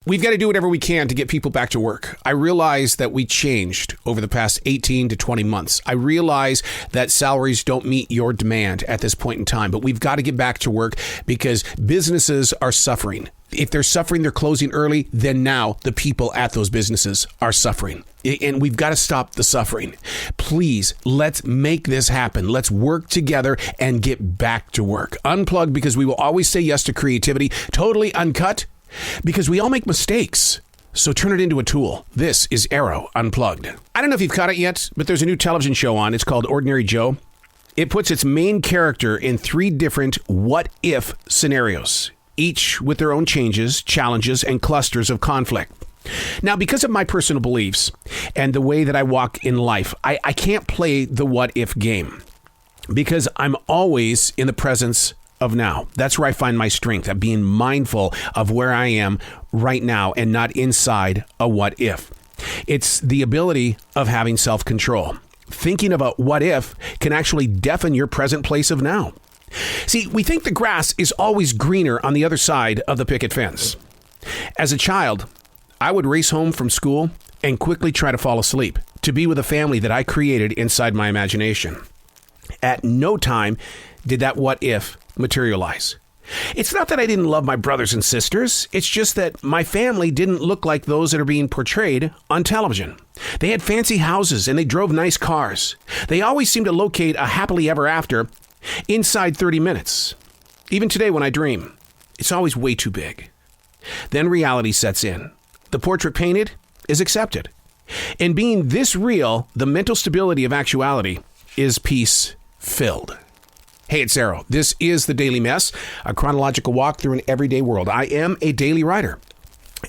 We've got to do whatever we can to get people back to work. I realize that we changed over the past 18 to 20 months. I realize that salaries don't meet your demand at this point in time, but we've got to get back to work because businesses are suffering. If they're suffering, they're closing early, then now the people at those businesses are suffering. And we've got to stop the suffering. Please, let's make this happen. Let's work together and get back to work. Unplugged, because we will always say yes to creativity. Totally uncut, because we all make mistakes. So turn it into a tool. This is Arroe Unplugged. I don't know if you've caught it yet, but there's a new television show on. It's called Ordinary Joe. It puts its main character in 3 different what-if scenarios, each with their own changes, challenges, and clusters of conflict. Now, because of my personal beliefs and the way that I walk in life, I can't play the what-if game because I'm always in the presence of now. That's where I find my strength, at being mindful of where I am right now and not inside a what if. It's the ability of having self-control. Thinking about what if can actually deafen your present place of now. See, we think the grass is always greener on the other side of the picket fence. As a child, I would race home from school and quickly try to fall asleep to be with a family that I created inside my imagination. At no time did that what if materialize. It's not that I didn't love my brothers and sisters. It's just that my family didn't look like those that are being portrayed on television. They had fancy houses and they drove nice cars. They always seemed to locate a happily ever after inside 30 minutes. Even today when I dream, it's always way too big. Then reality sets in. The portrait painted is accepted. In being this real, the mental stability of actuality is peace-filled. Hey, it's Arroe. This is The Daily Mess, a chronological walk through an everyday world. I am a daily writer.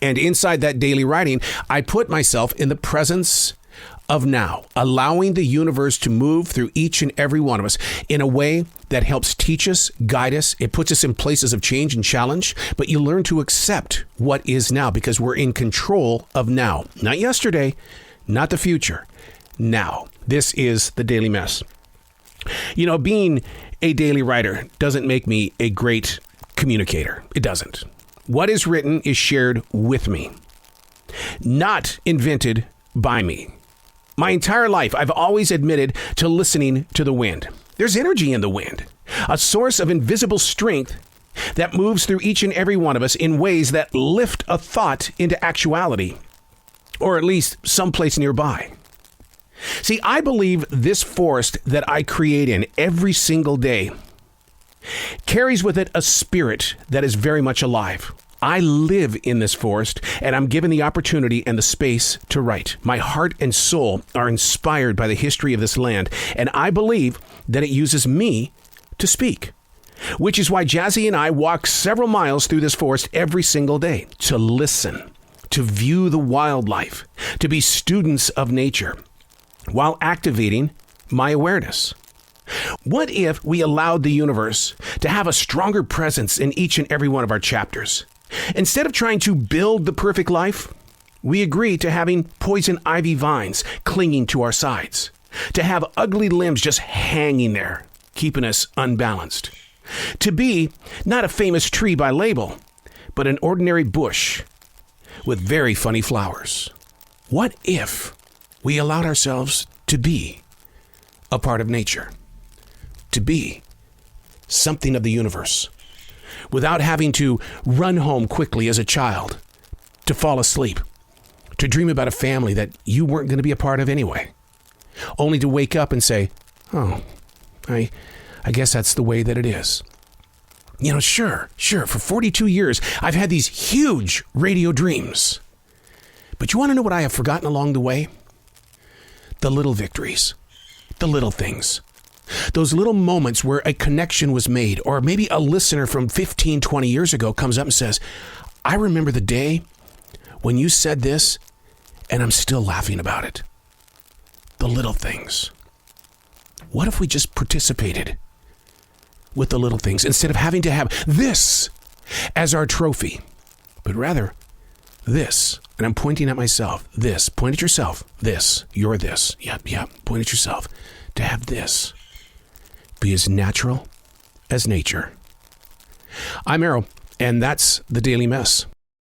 And inside that daily writing, I put myself in the presence of now, allowing the universe to move through each and every one of us in a way that helps teach us, guide us. It puts us in places of change and challenge, but you learn to accept what is now because we're in control of now. Not yesterday, not the future, now. This is The Daily Mess. You know, being a daily writer doesn't make me a great communicator. It doesn't. What is written is shared with me, not invented by me. My entire life, I've always admitted to listening to the wind. There's energy in the wind, a source of invisible strength that moves through each and every one of us in ways that lift a thought into actuality, or at least someplace nearby. See, I believe this forest that I create in every single day carries with it a spirit that is very much alive. I live in this forest, and I'm given the opportunity and the space to write. My heart and soul are inspired by the history of this land, and I believe that it uses me to speak, which is why Jazzy and I walk several miles through this forest every single day to listen, to view the wildlife, to be students of nature, while activating my awareness. What if we allowed the universe to have a stronger presence in each and every one of our chapters? Instead of trying to build the perfect life, we agree to having poison ivy vines clinging to our sides, to have ugly limbs just hanging there, keeping us unbalanced, to be not a famous tree by label, but an ordinary bush with very funny flowers. What if we allowed ourselves to be a part of nature, to be something of the universe, without having to run home quickly as a child, to fall asleep, to dream about a family that you weren't going to be a part of anyway, only to wake up and say, oh, I guess that's the way that it is. You know, sure, for 42 years, I've had these huge radio dreams. But you want to know what I have forgotten along the way? The little victories, the little things. Those little moments where a connection was made, or maybe a listener from 15, 20 years ago comes up and says, I remember the day when you said this, and I'm still laughing about it. The little things. What if we just participated with the little things instead of having to have this as our trophy, but rather this, and I'm pointing at myself, this, point at yourself, this, you're this, yep, point at yourself, to have this be as natural as nature. I'm Arroe, and that's The Daily Mess.